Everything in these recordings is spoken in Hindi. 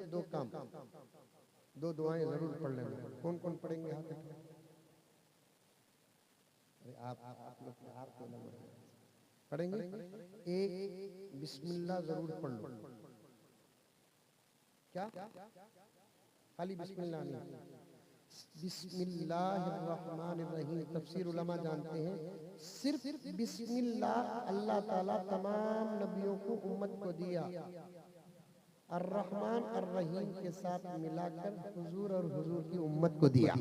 दो काम, दो दुआएं जरूर पढ़ लेना। कौन कौन पढ़ेंगे हाथ उठाएं? अरे आप लोग आप तो पढ़ेंगे। एक बिस्मिल्लाह जरूर पढ़ लो। क्या खाली बिस्मिल्लाह नहीं, बिस्मिल्लाहिर्रहमानिर्रहीम तफसीर उलमा जानते हैं, सिर्फ बिस्मिल्लाह अल्लाह ताला तमाम नबियों को उम्मत को दिया, अर्रहमान अर्रहीम के साथ मिलाकर हुजूर और हुजूर की उम्मत को दिया।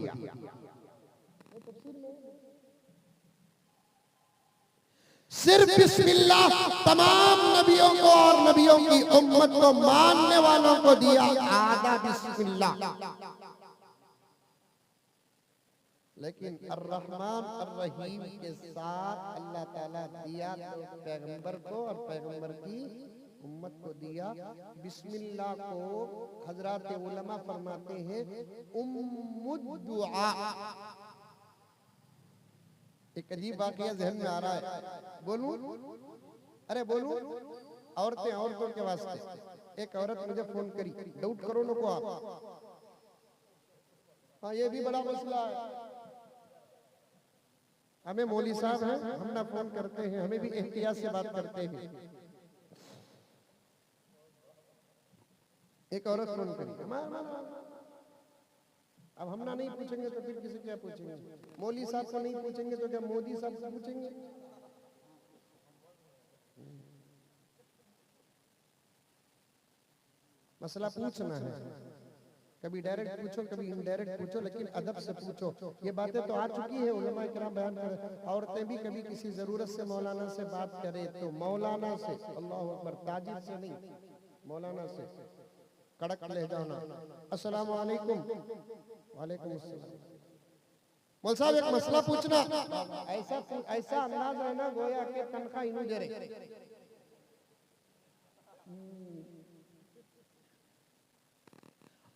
सिर्फ बिस्मिल्लाह तमाम नबियों को और नबियों की उम्मत को मानने वालों को दिया, आधा बिस्मिल्लाह। लेकिन अर्रहमान अर्रहीम के साथ अल्लाह ताला दिया तो पैगंबर को और पैगंबर की उम्मत को दिया। बिस्मिल्लाह को हजरत उलमा फरमाते हैं उम्मुद दुआ। एक अजीब वाकया जहन में आ रहा है, बोलूं? अरे बोलूं? औरतों के वास्ते एक औरत मुझे फोन करी, डाउट करो नको आप। हाँ ये भी बड़ा मसला है। हमें मौली साहब हैं, हम ना फोन करते हैं, हमें भी एहतियात से बात करते हैं। एक औरत फोन करी, अब हम ना नहीं पूछेंगे तो फिर किसी क्या पूछेंगे? मौली साहब को नहीं पूछेंगे तो क्या मोदी साहब से पूछेंगे? मसला पूछना है, कभी डायरेक्ट पूछो कभी इनडायरेक्ट पूछो, लेकिन अदब से पूछो। ये बातें तो आ चुकी है, उलमा इकराम बयान कर। औरतें भी कभी किसी जरूरत से मौलाना से बात करे तो मौलाना से, अल्लाह अकबर, ताजिब से नहीं, मौलाना से कड़क लहजा होना, अस्सलाम वालेकुम। वालेकुम अस्सलाम। मौल साहब एक मसला पूछना। ऐसा अंदाज है ना गोया के तनख्वाह इन्हों दे रहे।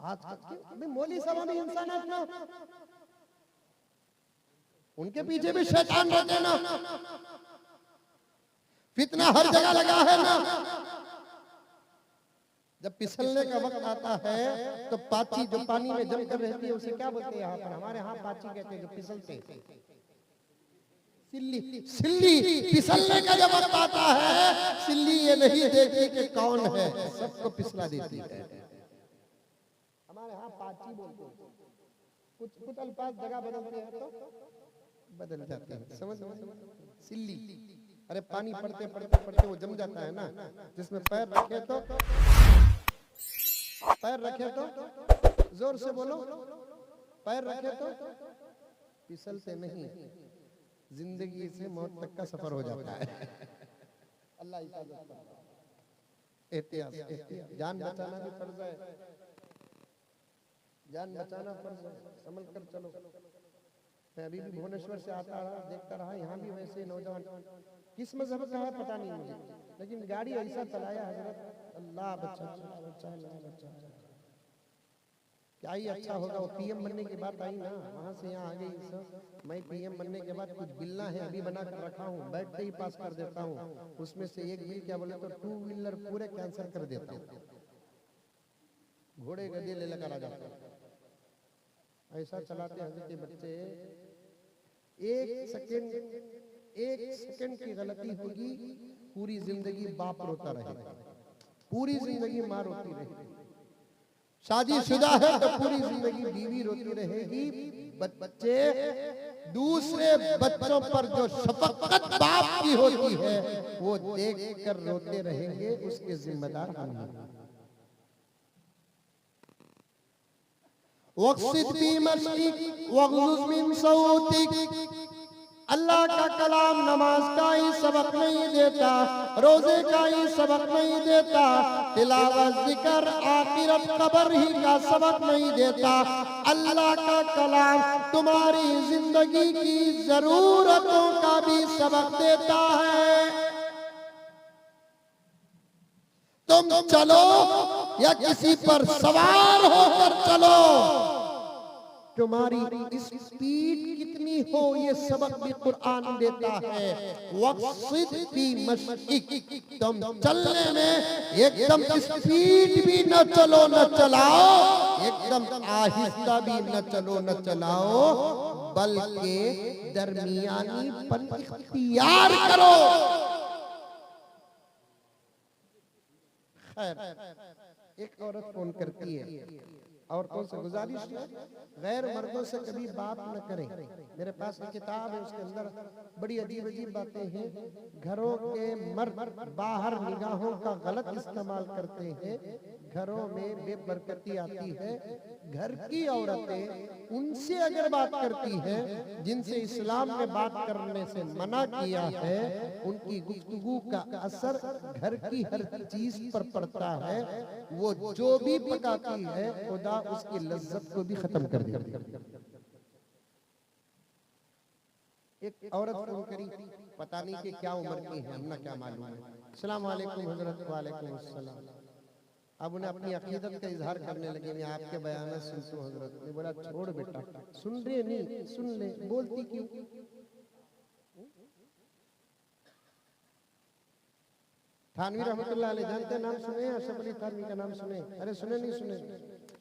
आज मौली साहब भी इंसान है ना, उनके पीछे भी शैतान रहते ना, फितना हर जगह लगा है ना। जब फिसलने का वक्त आता है तो पाची जो पानी में जम कर रहती है उसे क्या बोलते हैं? यहाँ पर हमारे यहाँ पाची कहते हैं जो फिसलते, सिल्ली। सिल्ली फिसलने का जब वक्त आता है, सिल्ली ये नहीं देखती कि कौन है, सबको फिसला देती है। हमारे यहाँ पाची बोलते हैं, कुछ अल्फाज जगह बदलते हैं तो बदल जाते हैं, समझ? सिल्ली। अरे पानी पड़ते पड़ते पड़ते वो जम जाता है ना, जिसमें पैर रखे तो जोर से बोलो, पैर रखे तो फिसलते नहीं, जिंदगी से मौत तक का सफर हो जाता है। अल्लाह हिफाजत करे। एहतियात, जान बचाना भी फर्ज है, जान बचाना फर्ज है, संभल कर चलो। मैं अभी भी भुवनेश्वर से आता रहा, देखता रहा, यहाँ भी वैसे नौजवान किस मजहब का है पता नहीं मुझे, लेकिन गाड़ी ऐसा चलाया हजरत, अल्लाह बच्चा क्या ही अच्छा होगा। वो पीएम बनने की बात आई ना, वहां से यहाँ आ गई। मैं पीएम बनने के बाद कुछ बिल्ला है अभी बना कर रखा हूँ, बैठते ही पास कर देता हूँ। उसमें से एक बिल क्या बोले तो 2 व्हीलर पूरे कैंसिल कर देता हूँ, घोड़े गधे ले लगा आ जाता। ऐसा चलाते हजरत के बच्चे। एक सेकंड की गलती होगी, पूरी जिंदगी बाप रोता रहेगा, पूरी जिंदगी माँ रोती रहेगी। शादीशुदा है तो पूरी जिंदगी बीवी रोती रहेगी। बच्चे दूसरे बच्चों पर जो शफकत बाप की होती है वो देख कर रोते रहेंगे, उसके जिम्मेदार हम हैं। अल्लाह का कलाम नमाज का ही सबक नहीं देता, रोजे का ही सबक नहीं देता, तिलावत जिक्र आखिरत कब्र ही का सबक नहीं देता। अल्लाह का कलाम तुम्हारी जिंदगी की जरूरतों का भी सबक देता है। तुम चलो या किसी पर सवार होकर चलो, तुम्हारी स्पीड कितनी हो ये सबक भी कुरान देता है। वक़्सिद फी मश्इक, तुम चलने में एकदम स्पीड भी न चलो न चलाओ, एकदम आहिस्ता भी न चलो न चलाओ, बल्कि दरमियानीपन इख्तियार करो। खैर, एक औरत फोन करती है, औरतों से गुजारिश है गैर मर्दों से कभी बात न करें। मेरे पास एक किताब है, उसके अंदर बड़ी अजीब अजीब बातें हैं। घरों के मर्द बाहर निगाहों का गलत इस्तेमाल करते हैं, घरों में बेबरकती आती है। घर की औरतें उनसे अगर बात करती है जिनसे इस्लाम ने बात करने से मना किया है, उनकी गुफ्तगू का असर घर की हर चीज पर पड़ता है। वो जो भी पकाती है खुदा उसकी लज्जत को भी खत्म कर देती है। एक औरत फोन करी, पता नहीं कि क्या उम्र की है, हमने क्या मालूम है। अस्सलाम वालेकुम हजरत। वालेकुम अस्सलाम। अब उन्हें अपनी अकीदत का इजहार करने लगे, मैं आपके बयान सुनती हूँ हजरत। ने बोला छोड़ बेटा, सुन रहे नहीं, सुन ले, बोलती क्यों? थानवी रहमतुल्लाह अलैह जानते नाम सुने? अशरफ अली थानवी का नाम सुने? अरे सुने नहीं सुने?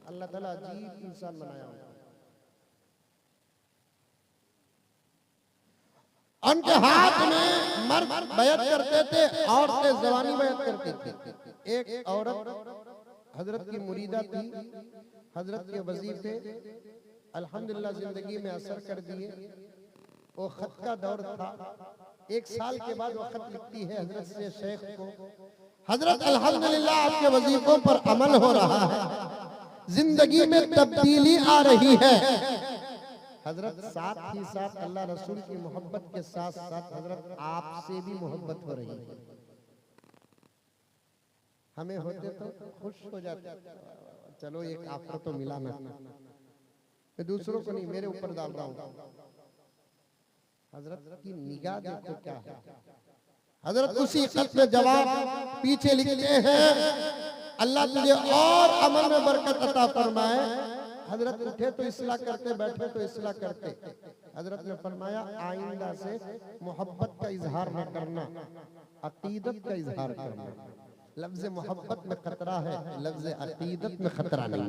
अल्लाह ताला अजीब इंसान बनाया हुआ। उनके हाथ में मर्द बैत करते थे, औरतें जवानी बैत करती थी। एक औरत हजरत की मुरीदा थी, हजरत के वजीफे अल्हम्दुलिल्लाह जिंदगी में असर कर दिए। वो खत का दौर था। एक साल के बाद वो खत लिखती है हजरत से शेख को, हजरत अल्हम्दुलिल्लाह आपके वजीफों पर अमल हो रहा है, जिंदगी में तब्दीली आ रही है। हजरत साथ ही साथ अल्लाह रसूल की मोहब्बत के साथ साथ हजरत आपसे भी मोहब्बत हो रही है। हमें होते तो खुश हो जाते, चलो एक आफर तो मिला ना, मैं दूसरों को नहीं मेरे ऊपर डाल रहा हूं। हजरत की निगाह देखो क्या है। हजरत उसी खत में जवाब पीछे लिखते हैं, अल्लाह तुझे और अमल में बरकत अता फरमाए। हजरत उठे तो इस्लाह करते, बैठे तो इस्लाह करते। हजरत ने फरमाया आइंदा से मोहब्बत का इजहार न करना, अकीदत का इजहार करना। लफ्ज मोहब्बत में खतरा है, लफ्ज अकीदत में खतरा नहीं।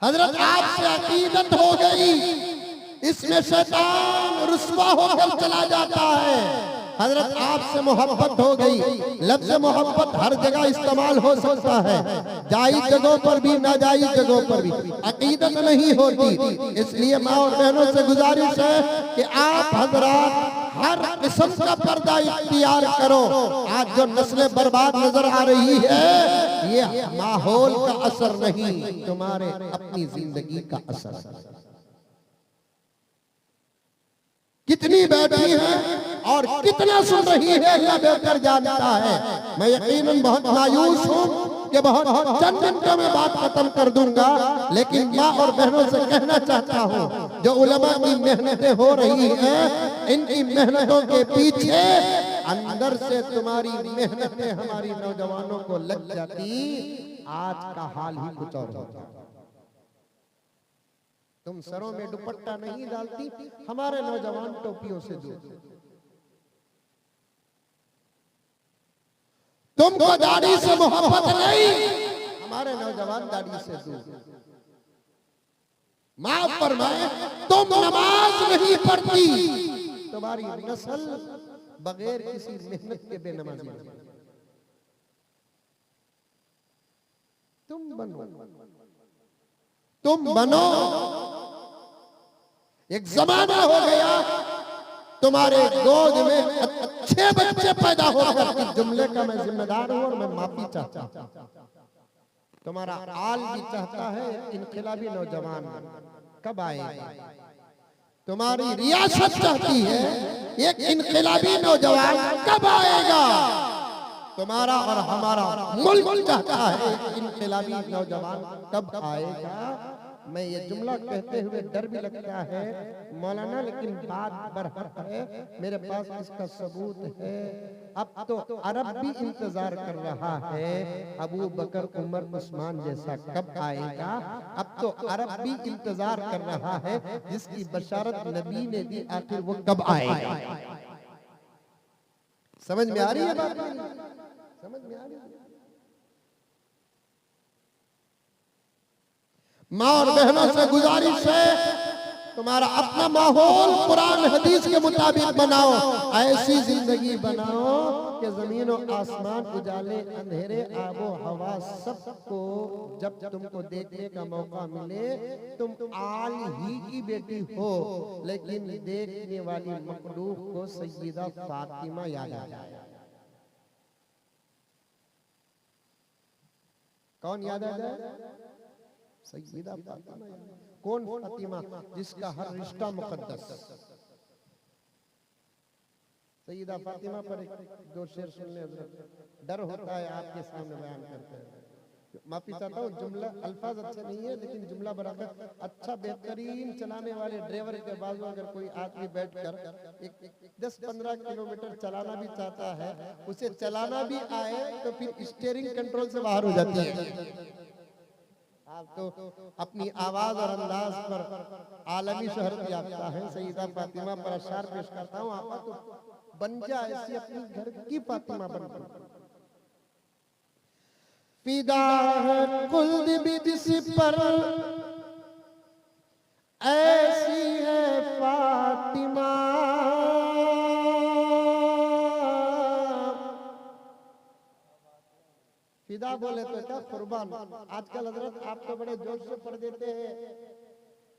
हजरत आपसे अकीदत हो गई, इसमें शैतान रुस्वा होकर चला जाता है। हजरत आपसे मोहब्बत हो गई, लफ्ज मोहब्बत हर जगह इस्तेमाल हो सकता है, जायज जगहों पर भी नाजायज जगहों पर भी, अकीदत नहीं होती। इसलिए माँ और बहनों से गुजारिश है कि आप हजरात हर किस्म का पर्दा इख्तियार करो। आज जो नस्लें बर्बाद नजर आ रही है, ये माहौल का असर नहीं, तुम्हारे अपनी जिंदगी का असर है। कितनी बैठी है और कितना सुन रही है अल्लाह बेहतर जानता है। मैं यकीनन बहुत मायूस हूँ कि बहुत चंद मिनटों में बात खत्म कर दूंगा, लेकिन माँ और बहनों से कहना चाहता हूँ जो उलमा की मेहनतें हो रही हैं, इनकी मेहनतों के पीछे अंदर से तुम्हारी मेहनतें हमारी नौजवानों को लग जाती, आज का हाल ही कुछ और होता। तुम सरों में दुपट्टा नहीं डालती, हमारे नौजवान टोपियों से दूर। तुमको दाढ़ी से मोहब्बत नहीं, हमारे नौजवान दाढ़ी से दूर। माफ फरमाए, तुम नमाज नहीं पढ़ती, तुम्हारी नस्ल बगैर किसी मेहनत के बेनमाजी। तुम बनो। एक जमाना हो गया तुम्हारे गोद में अच्छे बच्चे पैदा होकर, इस जुमले का मैं जिम्मेदार हूं और मैं माफी चाहता हूं। तुम्हारा आल भी चाहता है इनकलाबी नौजवान कब आएगा। तुम्हारी रियासत चाहती है एक इनकलाबी नौजवान कब आएगा। तुम्हारा और हमारा मुल्क चाहता है एक इनकलाबी नौजवान कब आएगा। मैं ये जुमला कहते हुए डर भी लगता है मौलाना, लेकिन बात बरहक है, मेरे पास इसका सबूत है। अब तो अरब भी इंतजार कर रहा है अबू बकर उमर उस्मान जैसा कब आएगा। अब तो अरब भी इंतजार कर रहा है जिसकी बशारत नबी ने दी, आखिर वो कब आएगा। समझ में आ रही है बात? समझ में आ रही है? माँ और बहनों से गुजारिश है, तुम्हारा अपना माहौल कुरान हदीस के मुताबिक बनाओ। ऐसी जिंदगी बनाओ कि जमीन और आसमान, उजाले अंधेरे, आबो हवा, सबको जब तुमको देखने का मौका मिले तुम आल ही की बेटी हो, लेकिन देखने वाली मखलूक को सैयदा फातिमा याद आ जाए। कौन याद आ जाए? सैयदा फातिमा। कौन फातिमा? जिसका हर रिश्ता मुकद्दस। सैयदा फातिमा पर एक दो शेर सुनने हजरत, डर होता है आपके सामने बयान करते हैं। माफी चाहता हूँ, जुमला अल्फाज अच्छे नहीं है, लेकिन जुमला बराबर अच्छा बेहतरीन चलाने वाले ड्राइवर के बाजू अगर कोई आदमी बैठकर एक 10-15 किलोमीटर चलाना भी चाहता है, उसे चलाना भी आए तो फिर स्टीयरिंग कंट्रोल से बाहर हो जाती है। आप तो अपनी आवाज और अंदाज पर आलमी शोहरत याफ्ता है। सैयदा फातिमा पर अशार पेश करता हूँ, आप तो बन जा ऐसी अपनी घर की फातिमा बन। फिदा है कुल्द भी जिस पर ऐसी है फातिमा, फिदा बोले तो क्या कुर्बान। आजकल हजरत आप तो बड़े जोश से पढ़ देते हैं,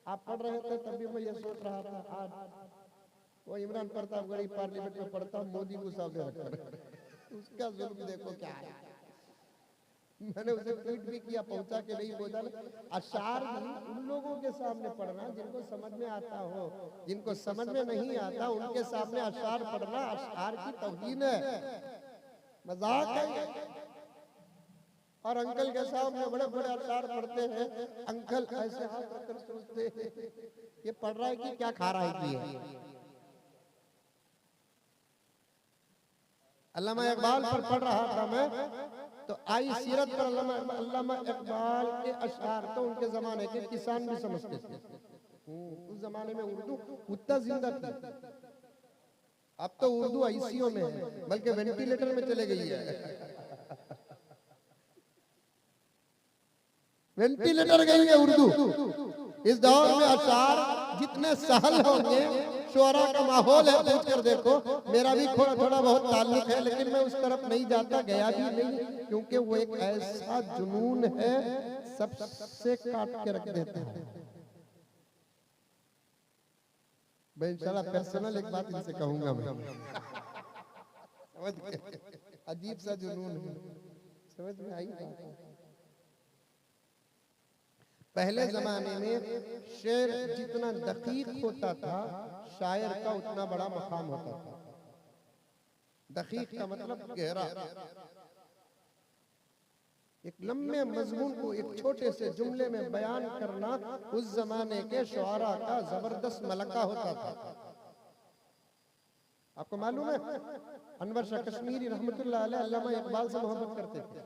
आप पढ़ रहे थे तभी मैं ये सोच रहा था आज वो इमरान प्रतापगढ़ी पार्लियामेंट में पढ़ता, मोदी को सामने रखकर उसका जुल्म देखो क्या है। मैंने उसे ट्वीट भी किया, पहुंचा के नहीं पहुंचा। अशार उन लोगों के सामने पढ़ना जिनको समझ में आता हो, जिनको समझ में नहीं आता उनके सामने अशार पढ़ना अशार की तौहीन है, मजाक है। और अंकल के सामने बड़े बड़े अशार पढ़ते हैं, अंकल ऐसे हाथ रखकर सोचते हैं ये पढ़ रहा है कि क्या खा रहा है कि अल्लामा इकबाल पर पढ़ रहा था मैं, तो आई सीरत पर अल्लामा इकबाल के अशार तो उनके जमाने के किसान भी समझते थे। उस जमाने में उर्दू उतना जिंदा थी, अब तो उर्दू आईसीयू में है, बल्कि वेंटिलेटर में चले गई है। वेंटिलेटर गई है उर्दू। इस दौर में अशार जितने सहल होंगे, शोरा का माहौल है, पूछ कर देखो। मेरा भी थोड़ा थोड़ा बहुत ताल्लुक है, लेकिन मैं उस तरफ नहीं जाता, गया भी नहीं, क्योंकि वो एक ऐसा जुनून है सबसे काट के रख देता है। मैं इंशाल्लाह पर्सनल एक बात इनसे कहूंगा मैं। समझ गए? अजीब सा जुनून है, समझ में आई बात? पहले जमाने में शेर जितना दकीक होता था, शायर का उतना बड़ा मकाम होता था। दकीक का मतलब गहरा। एक लंबे मजमून को एक छोटे से जुमले में बयान करना उस जमाने के शुआरा का जबरदस्त मलका होता था। आपको मालूम है, अनवर शाह कश्मीरी रहमतुल्लाह अलैह अल्लामा इकबाल से मोहब्बत करते थे।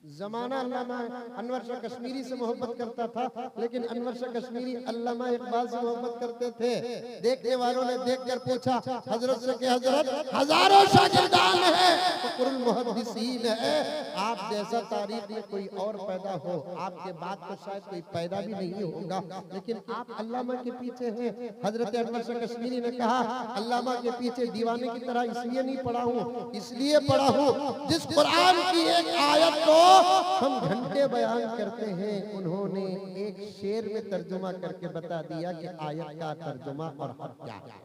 जमाना अल्लामा अनवर शाह कश्मीरी से मोहब्बत करता था, लेकिन अनवर शाह कश्मीरी अल्लामा इकबाल से मोहब्बत करते थे। देखने वालों ने देखकर पूछा हजरत से कि हजरत हजारों शागिर्दान हैं, फखरुल मुहद्दिसीन है, आप जैसा तारीख में कोई और पैदा हो, आपके बाद तो शायद कोई पैदा भी नहीं होगा, लेकिन आप अल्लामा के पीछे हैं। हजरत अनवर शाह कश्मीरी ने कहा अल्लामा के पीछे दीवाने की तरह इसलिए नहीं पढ़ा हूँ, इसलिए पढ़ा हूँ जिस कुरान की एक आयत को हम घंटे बयान करते हैं, उन्होंने एक शेर में तर्जुमा करके बता दिया कि आयत का तर्जुमा और हक क्या है।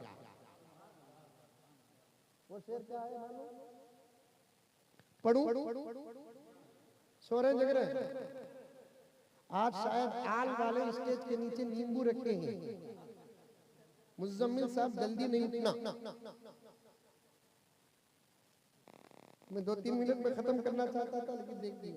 वो शेर क्या है मालूम? पढ़ूं? सो रहे जग रहे? आज शायद आल वाले स्टेज के नीचे नींबू रखे हैं। मुज़म्मिल साहब जल्दी नहीं उठना, मैं 2-3 मिनट में खत्म करना चाहता था, लेकिन देख दिया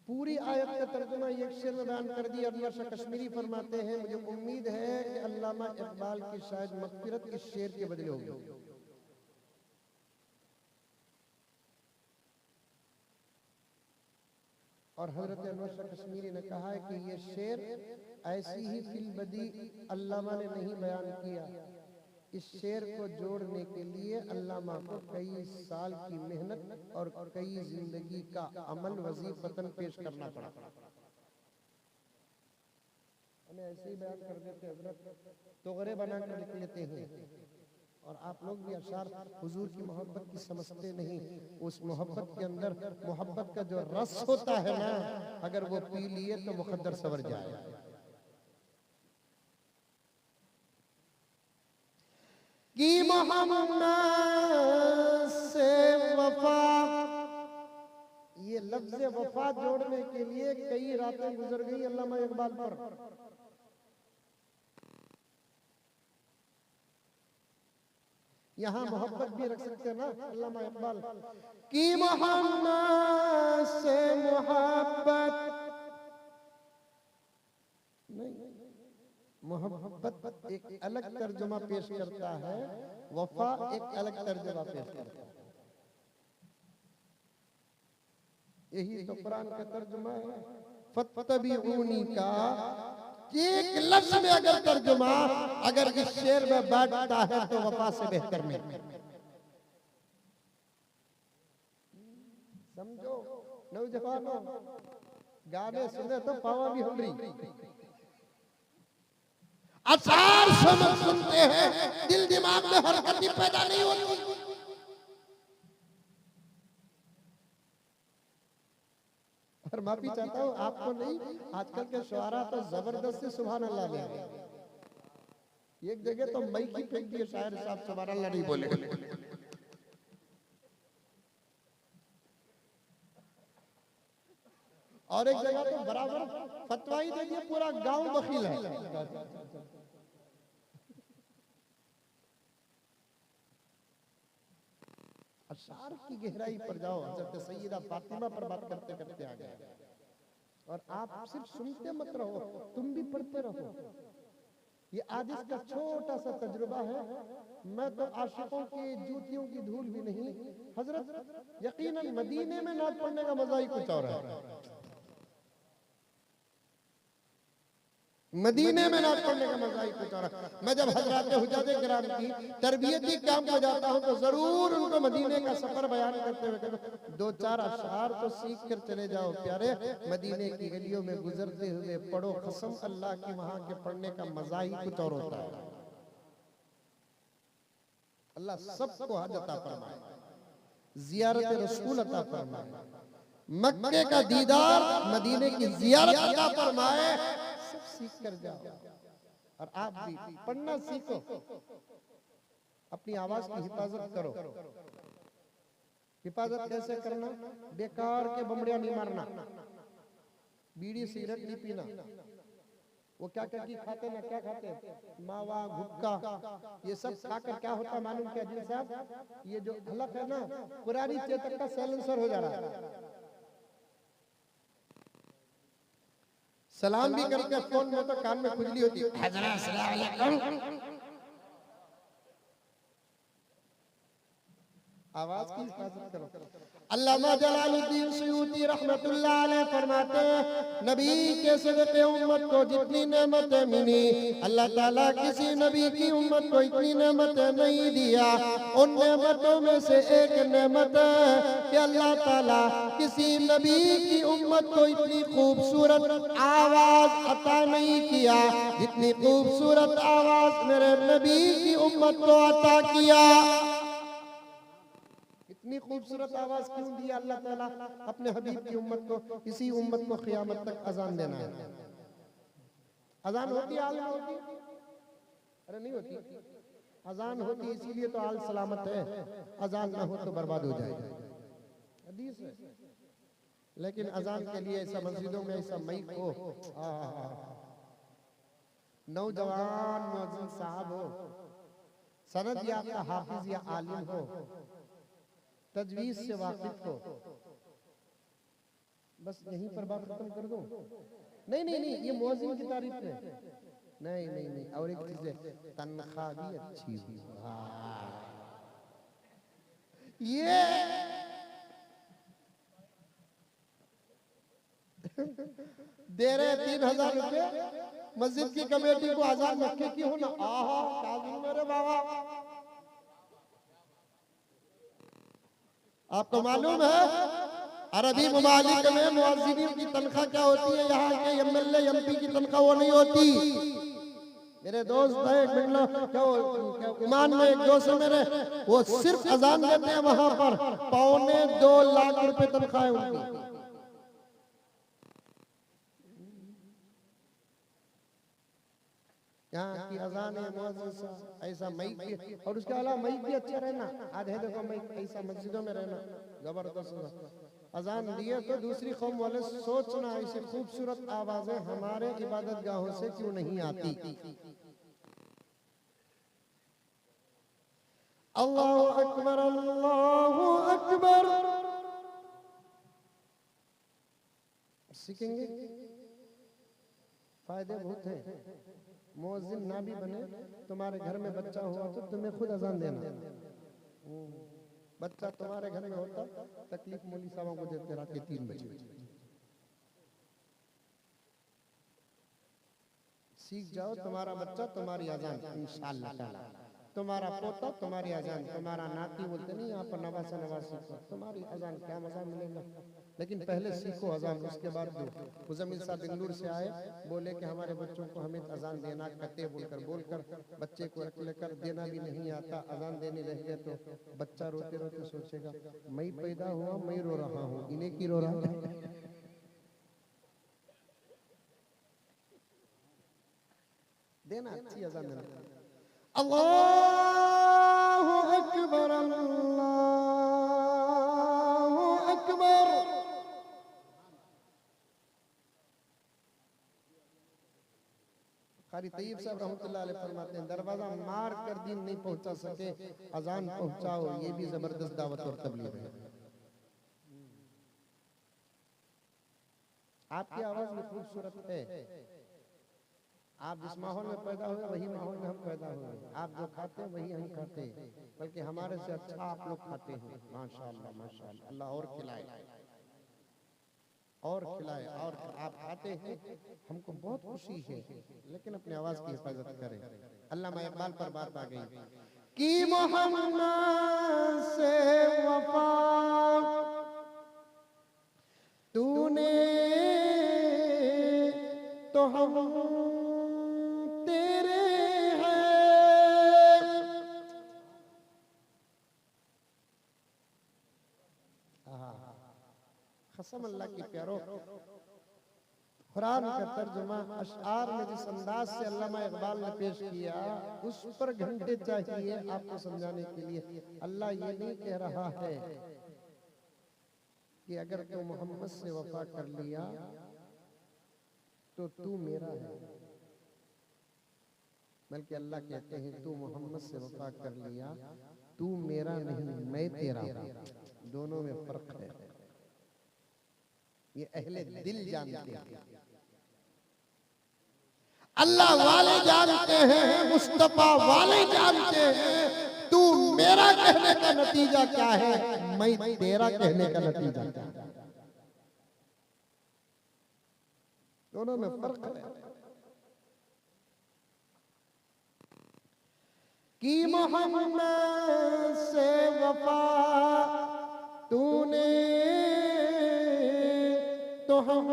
पूरी आयत का तर्जुमा एक शेर में बयान कर दिया। अनवर शाह कश्मीरी फरमाते हैं, मुझे उम्मीद है कि अल्लामा इकबाल की शायद मग़फ़िरत इस शेर के बदले होगी। और हजरत अनवर शाह कश्मीरी ने कहा है कि ये शेर ऐसी ही फिल बदी अल्लामा ने नहीं बयान किया। इस शेर को जोड़ने के लिए अल्लामा को कई साल की मेहनत और कई जिंदगी का अमल वजीफतन पेश करना पड़ा। हमें ऐसे ही बयान कर देते हजरत, तोगरे बना कर लिख लेते हैं। और आप लोग भी अशार हुजूर की मोहब्बत की समझते नहीं। उस मोहब्बत के अंदर मोहब्बत का जो रस होता है ना, अगर वो पी लिए तो मुकद्दर सवर जाए। कि मोहम्मद से वफा, ये लफ्ज वफा जोड़ने के लिए कई रातें गुजर गई अल्लामा इकबाल पर। यहाँ मोहब्बत भी रख सकते हैं ना अल्लामा इकबाल, कि मोहम्मद से मोहब्बत नहीं, मोहब्बत एक अलग तर्जुमा पेश करता है, वफा एक अलग तर्जुमा पेश करता है। यही तो कुरान का तर्जुमा है। फत्तबिऊनी का एक लफ्ज में अगर तर्जुमा अगर इस शेर में बैठता है तो वफा से बेहतर नहीं। समझो नौजवानों, गाने सुने तो पावा भी हम रही, अशार सुनते हैं, दिल दिमाग में हरकत ही पैदा नहीं होती। और माफी चाहता हूँ आपको नहीं, आजकल के शुआरा तो जबरदस्त से सुभान अल्लाह ले आए। एक जगह तो मई की फेंक दी शायर साहब, सुभान अल्लाह नहीं बोले। और एक जगह तो बराबर फतवा ही दे दिया, पूरा गांव बखील है। अशार की गहराई पर जाओ, हज़रत सैयदा फातिमा पर बात करते करते आ गए। और आप सिर्फ सुनते मत रहो, तुम भी पढ़ते रहो। ये आदिश का छोटा सा तजुर्बा है। मैं तो आशिकों की जूतियों की धूल भी नहीं। हजरत यकीनन मदीने में नात पढ़ने का मजा ही कुछ और है। मदीने में नात पढ़ने का मजा ही कुछ और है। मैं जब हजरत हुज्जाज किराम की तरबियती काम पर जाता हूँ तो जरूर उनको मदीने का सफर बयान करते हुए कहता, दो चार अशआर तो सीख कर चले जाओ प्यारे, मदीने की गलियों में गुजरते हुए पढ़ो, कसम अल्लाह की वहां के पढ़ने का मजा ही कुछ और होता है। अल्लाह सबको हज अता फरमाए, जियारत रसूल अता फरमाए, मक्के का दीदार, मदीने की जियारत अता फरमाए। सब सीख कर जाओ और आप भी पढ़ना सीखो, अपनी आवाज की हिफाजत करो। हिफाजत कैसे करना? बेकार के बमड़िया नहीं मारना, बीड़ी सिगरेट नहीं पीना। वो क्या क्या खाते ना, क्या खाते हैं, मावा गुटखा, ये सब खाकर क्या होता मालूम क्या जी साहब, ये जो हलक है ना, पुरानी चेतक का साइलेंसर हो जा रहा है। सलाम भी करते फोन में तो कान में खुजली होती है, हज़रत अस्सलाम वालेकुम। आवाज की हिफाजत करो। अल्लामा जलालुद्दीन सुयूती रहमतुल्लाह अलैह फरमाते हैं, नबी के सदक़े उम्मत को जितनी नेमतें मिली, अल्लाह ताला किसी नबी की उम्मत को इतनी नेमतें नहीं दिया। उन नेमतों में से एक नेमत है कि अल्लाह ताला किसी नबी की उम्मत को इतनी खूबसूरत आवाज अता नहीं किया जितनी खूबसूरत आवाज मेरे नबी की उम्मत को अता किया। इतनी खूबसूरत आवाज क्यों दी अल्लाह ताला अपने हबीब की उम्मत को? इसी उम्मत को क़यामत तक अजान देना है। अजान होती है, आल होती, अरे नहीं होती, अजान होती इसीलिए तो आल सलामत है। अजान ना हो तो बर्बाद हो जाएगा, हदीस है। लेकिन अजान के लिए ऐसा मस्जिदों में ऐसा माइक हो, नौजवान मुअज्जिन साहब हो, सनद याफ्ता हाफिज या आलिम हो, तजवीज से वाकिफ हो, बस यहीं पर बात खत्म कर दूं? नहीं नहीं नहीं, ये मुअज्जिन की तारीफ है। नहीं नहीं नहीं, और एक चीज है, तनख्वाह भी अच्छी हो। ये दे रहे 3,000 रुपए मस्जिद की कमेटी को, आजाद मक्के की हो ना। आहा काजी मेरे बाबा, आपको मालूम है अरबी ममालिक में मुअज्जिनीन की तनख्वाह क्या होती है? यहाँ के एमएलए एमपी की तनख्वाह वो नहीं होती। मेरे दोस्त है ओमान में एक दोस्त है मेरे, वो सिर्फ अजान देते हैं वहां पर 2.25 लाख रुपए तनख्वाह है उनकी। यहाँ की अजान है मुअज्जिन ऐसा माइक भी, और उसके अलावा माइक भी अच्छा रहना। आधे देखो माइक ऐसा मस्जिदों में रहना जबरदस्त। अजान दिए तो दूसरी कौम वाले सोचना ऐसी खूबसूरत आवाजें हमारे इबादत गाहों से क्यों नहीं आती। अल्लाहु अकबर, अल्लाहु अकबर। सीखेंगे, फायदे बहुत हैं। मुअज्जिन ना भी बने, तुम्हारे घर में बच्चा हुआ तो तुम्हें खुद अजान देना। बच्चा तुम्हारे घर में होता, तकलीफ मौली साहबों को देते रात के 3 बजे। सीख जाओ, तुम्हारा बच्चा तुम्हारी अजान इंशाअल्लाह ताला, तुम्हारा पोता तुम्हारी अजान, तुम्हारा नाती बोलते नहीं यहाँ पर नवासा नवासी तुम्हारी अजान, क्या मजा मिलेगा। लेकिन पहले सीखो अजान, उसके बाद दो। मुजम्मिल साहब बेंगलुरु से आए, बोले कि हमारे बच्चों को हमें अजान देना, कहते बोलकर बच्चे को रख लेकर देना भी नहीं आता। अजान देने रह गए तो बच्चा रोते रोते सोचेगा मैं पैदा हुआ, मैं रो रहा हूँ, इन्हें की रो रहा है। देना अच्छी अजान देना। अल्लाहु अकबर, अल्लाहु अकबर। कारी तैयब साहब रहमतुल्लाह अलैह फरमाते हैं, दरवाजा मार कर दिन नहीं पहुंचा सके, अजान पहुंचाओ, ये भी जबरदस्त दावत और तबलीग है। आपकी आवाज में खूबसूरत है। आप जिस माहौल में पैदा हुए वही माहौल में हम पैदा हुए। आप जो खाते हैं वही हम खाते हैं, बल्कि हमारे से अच्छा आप लोग खाते हैं। माशाअल्लाह माशाअल्लाह, अल्लाह और खिलाए और खिलाए। और आप खाते हैं, हमको बहुत खुशी है, लेकिन अपनी आवाज की हिफाजत करें। अल्लामा इकबाल पर बात आ गई कि मोहम्मद से वफा तूने तो हम तेरे हैं। कसम अल्लाह की प्यारो, कुरान का तर्जुमा अशआर में जिस अंदाज से अल्लामा इकबाल ने पेश किया, उस पर घंटे चाहिए आपको समझाने के लिए। अल्लाह ये नहीं कह रहा है कि अगर तू मोहम्मद से वफा कर लिया तो तू मेरा है, बल्कि अल्लाह कहते हैं तू मोहम्मद से वफा कर लिया, तू मेरा नहीं मैं तेरा हूं। दोनों में फर्क है, ये अहले दिल जानते हैं। अल्लाह वाले जानते हैं, मुस्तफा वाले जानते हैं तू मेरा कहने का नतीजा क्या है, मैं तेरा कहने का नतीजा क्या है। दोनों में फर्क है। कि मोहम्मद से वफा तूने तो हम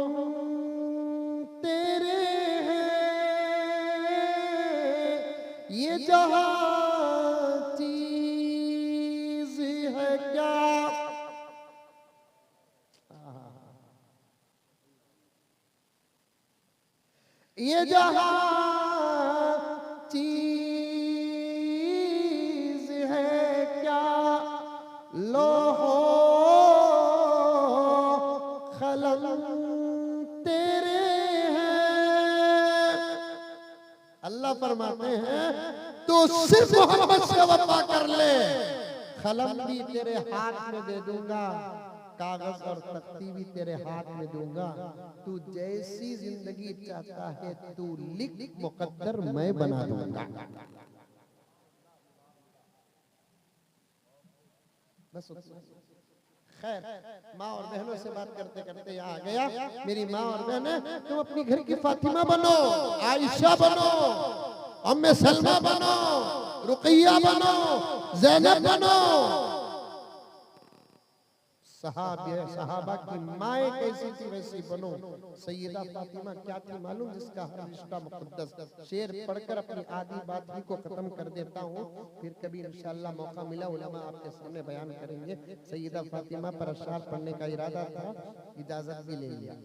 तेरे हैं, ये जहां चीज है क्या। ये जहां चीज है क्या, लोहो खलल तेरे हैं। अल्लाह फरमाते हैं तो सिर्फ मोहम्मद से वफा कर ले, खलम भी तेरे हाथ में दे दूंगा, कागज और तख्ती भी तेरे हाथ में दूंगा, तू जैसी जिंदगी चाहता है तू लिख, मुकद्दर मैं बना दूंगा। बस खैर, माँ और बहनों से बात करते करते यहाँ आ गया। मेरी माँ और बहनें, तुम अपनी घर की फातिमा बनो, आयशा बनो, उम्मे सलमा बनो, रुकैया बनो, ज़ैनब बनो। सहाबा की माएँ कैसी थी वैसी बनो। सैयदा फातिमा क्या थी मालूम, जिसका हर रिश्ता मुक़द्दस। शेर पढ़कर अपनी आधी बात ही को खत्म कर देता हूँ, फिर कभी इंशाअल्लाह मौका मिला उलमा आपके सामने बयान करेंगे। सैयदा फातिमा पर अशआर पढ़ने का इरादा था, इजाजत भी ले लिया।